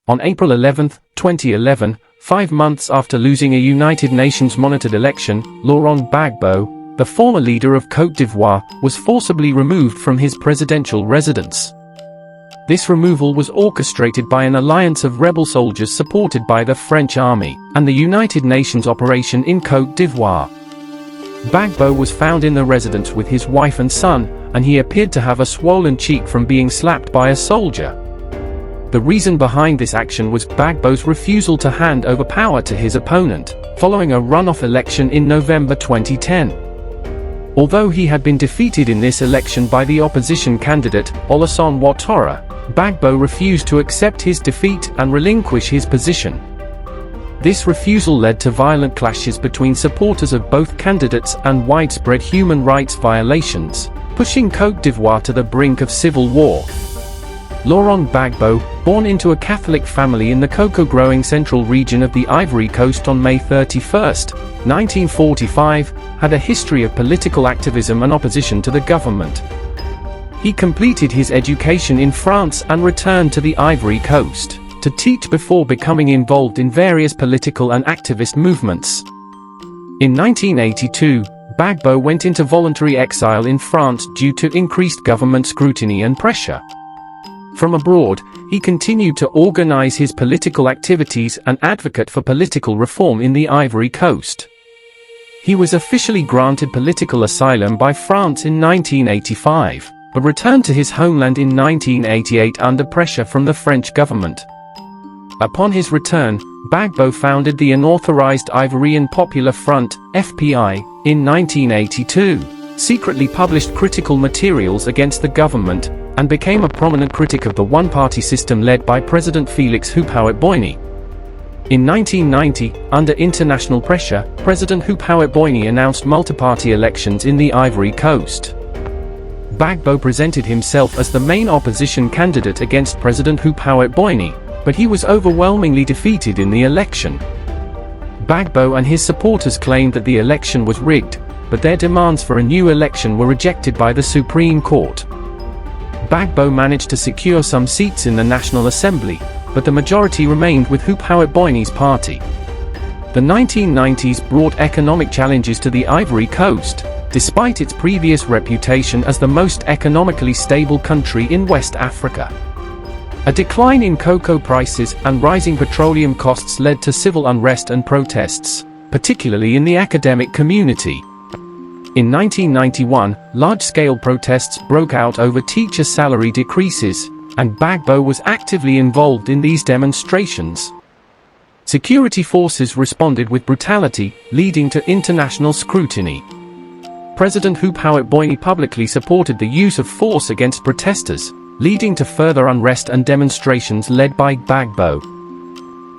On April 11, 2011, 5 months after losing a United Nations-monitored election, Laurent Gbagbo, the former leader of Côte d'Ivoire, was forcibly removed from his presidential residence. This removal was orchestrated by an alliance of rebel soldiers supported by the French army and the United Nations operation in Côte d'Ivoire. Gbagbo was found in the residence with his wife and son, and he appeared to have a swollen cheek from being slapped by a soldier. The reason behind this action was Gbagbo's refusal to hand over power to his opponent, following a runoff election in November 2010. Although he had been defeated in this election by the opposition candidate, Alassane Ouattara, Gbagbo refused to accept his defeat and relinquish his position. This refusal led to violent clashes between supporters of both candidates and widespread human rights violations, pushing Côte d'Ivoire to the brink of civil war. Laurent Gbagbo, born into a Catholic family in the cocoa-growing central region of the Ivory Coast on May 31, 1945, had a history of political activism and opposition to the government. He completed his education in France and returned to the Ivory Coast to teach before becoming involved in various political and activist movements. In 1982, Gbagbo went into voluntary exile in France due to increased government scrutiny and pressure. From abroad, he continued to organize his political activities and advocate for political reform in the Ivory Coast. He was officially granted political asylum by France in 1985, but returned to his homeland in 1988 under pressure from the French government. Upon his return, Gbagbo founded the Unauthorized Ivorian Popular Front, FPI, in 1982, secretly published critical materials against the government, and became a prominent critic of the one-party system led by President Félix Houphouët-Boigny. In 1990, under international pressure, President Houphouët-Boigny announced multi-party elections in the Ivory Coast. Gbagbo presented himself as the main opposition candidate against President Houphouët-Boigny, but he was overwhelmingly defeated in the election. Gbagbo and his supporters claimed that the election was rigged, but their demands for a new election were rejected by the Supreme Court. Gbagbo managed to secure some seats in the National Assembly, but the majority remained with Houphouët-Boigny's party. The 1990s brought economic challenges to the Ivory Coast, despite its previous reputation as the most economically stable country in West Africa. A decline in cocoa prices and rising petroleum costs led to civil unrest and protests, particularly in the academic community. In 1991, large-scale protests broke out over teacher salary decreases, and Gbagbo was actively involved in these demonstrations. Security forces responded with brutality, leading to international scrutiny. President Houphouët-Boigny publicly supported the use of force against protesters, leading to further unrest and demonstrations led by Gbagbo.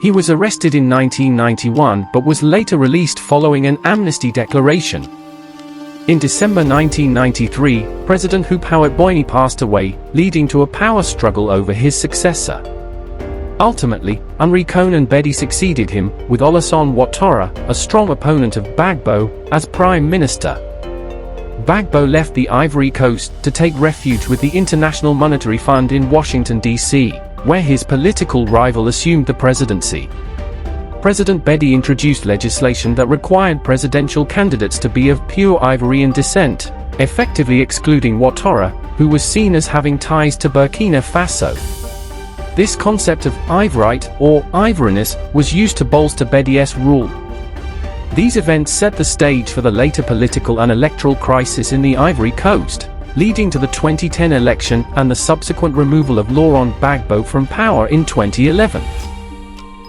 He was arrested in 1991 but was later released following an amnesty declaration. In December 1993, President Houphouët-Boigny passed away, leading to a power struggle over his successor. Ultimately, Henri Konan Bedi succeeded him, with Alassane Ouattara, a strong opponent of Gbagbo, as Prime Minister. Gbagbo left the Ivory Coast to take refuge with the International Monetary Fund in Washington, D.C., where his political rival assumed the presidency. President Bedi introduced legislation that required presidential candidates to be of pure Ivorian descent, effectively excluding Ouattara, who was seen as having ties to Burkina Faso. This concept of Ivorite, or Ivoriness, was used to bolster Bedi's rule. These events set the stage for the later political and electoral crisis in the Ivory Coast, leading to the 2010 election and the subsequent removal of Laurent Gbagbo from power in 2011.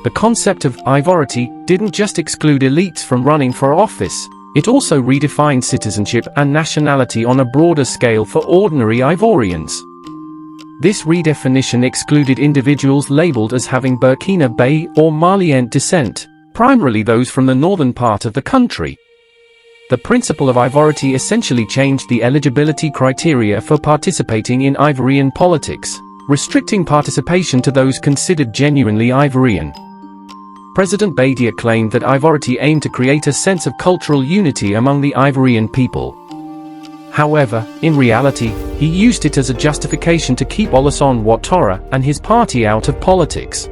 The concept of ivority didn't just exclude elites from running for office, it also redefined citizenship and nationality on a broader scale for ordinary Ivorians. This redefinition excluded individuals labeled as having Burkina Faso or Malian descent, primarily those from the northern part of the country. The principle of ivority essentially changed the eligibility criteria for participating in Ivorian politics, restricting participation to those considered genuinely Ivorian. President Bedi claimed that ivority aimed to create a sense of cultural unity among the Ivorian people. However, in reality, he used it as a justification to keep Alassane Ouattara and his party out of politics.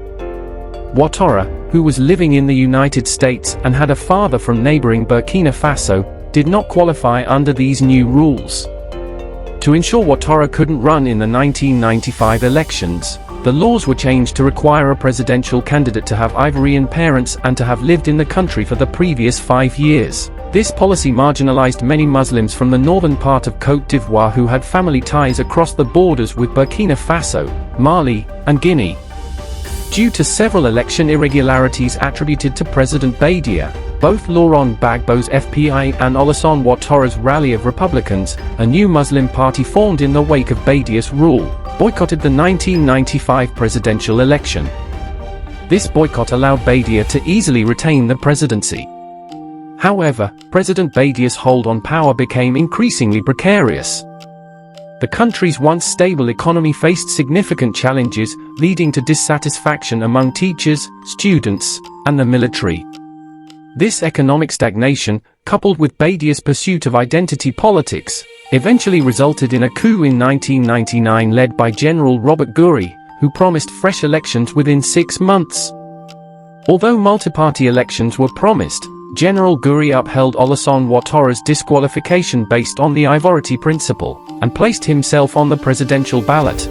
Ouattara, who was living in the United States and had a father from neighboring Burkina Faso, did not qualify under these new rules. To ensure Ouattara couldn't run in the 1995 elections, the laws were changed to require a presidential candidate to have Ivorian parents and to have lived in the country for the previous 5 years. This policy marginalized many Muslims from the northern part of Côte d'Ivoire who had family ties across the borders with Burkina Faso, Mali, and Guinea. Due to several election irregularities attributed to President Badia, both Laurent Gbagbo's FPI and Alassane Ouattara's Rally of Republicans, a new Muslim party formed in the wake of Badia's rule, boycotted the 1995 presidential election. This boycott allowed Badia to easily retain the presidency. However, President Badia's hold on power became increasingly precarious. The country's once stable economy faced significant challenges, leading to dissatisfaction among teachers, students, and the military. This economic stagnation, coupled with Badia's pursuit of identity politics, eventually resulted in a coup in 1999 led by General Robert Guri, who promised fresh elections within 6 months. Although multi-party elections were promised, General Guri upheld Alassane Ouattara's disqualification based on the Ivority principle, and placed himself on the presidential ballot.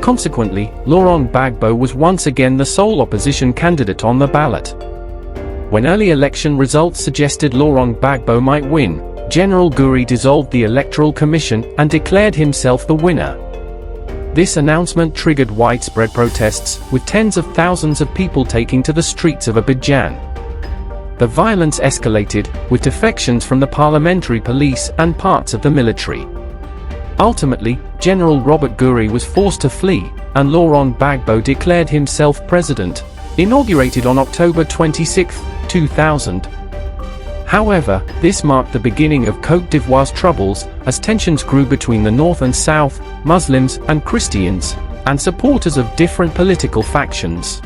Consequently, Laurent Gbagbo was once again the sole opposition candidate on the ballot. When early election results suggested Laurent Gbagbo might win, General Guri dissolved the Electoral Commission and declared himself the winner. This announcement triggered widespread protests, with tens of thousands of people taking to the streets of Abidjan. The violence escalated, with defections from the parliamentary police and parts of the military. Ultimately, General Robert Guri was forced to flee, and Laurent Gbagbo declared himself president, inaugurated on October 26, 2000. However, this marked the beginning of Côte d'Ivoire's troubles, as tensions grew between the North and South, Muslims and Christians, and supporters of different political factions.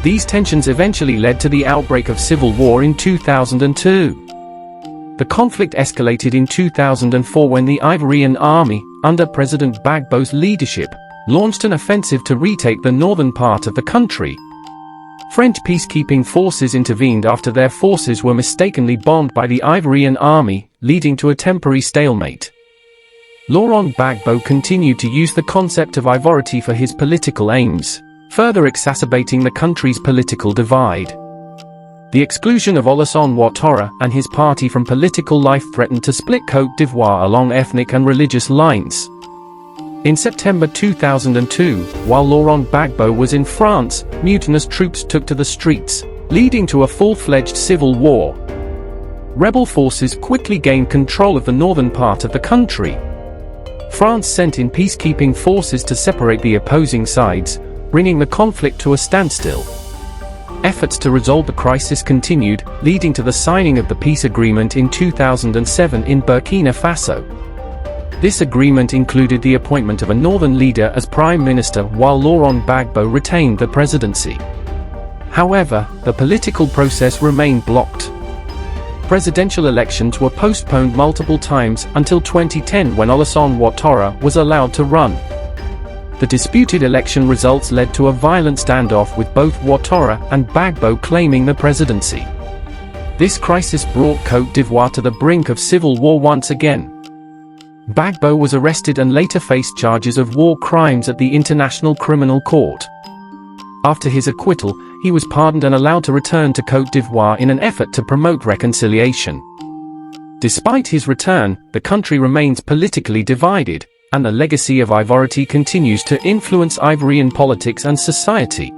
These tensions eventually led to the outbreak of civil war in 2002. The conflict escalated in 2004 when the Ivorian army, under President Gbagbo's leadership, launched an offensive to retake the northern part of the country. French peacekeeping forces intervened after their forces were mistakenly bombed by the Ivorian army, leading to a temporary stalemate. Laurent Gbagbo continued to use the concept of Ivority for his political aims, further exacerbating the country's political divide. The exclusion of Alassane Ouattara and his party from political life threatened to split Côte d'Ivoire along ethnic and religious lines. In September 2002, while Laurent Gbagbo was in France, mutinous troops took to the streets, leading to a full-fledged civil war. Rebel forces quickly gained control of the northern part of the country. France sent in peacekeeping forces to separate the opposing sides, bringing the conflict to a standstill. Efforts to resolve the crisis continued, leading to the signing of the peace agreement in 2007 in Burkina Faso. This agreement included the appointment of a northern leader as prime minister while Laurent Gbagbo retained the presidency. However, the political process remained blocked. Presidential elections were postponed multiple times until 2010 when Alassane Ouattara was allowed to run. The disputed election results led to a violent standoff with both Ouattara and Gbagbo claiming the presidency. This crisis brought Côte d'Ivoire to the brink of civil war once again. Gbagbo was arrested and later faced charges of war crimes at the International Criminal Court. After his acquittal, he was pardoned and allowed to return to Côte d'Ivoire in an effort to promote reconciliation. Despite his return, the country remains politically divided, and the legacy of Ivority continues to influence Ivorian politics and society.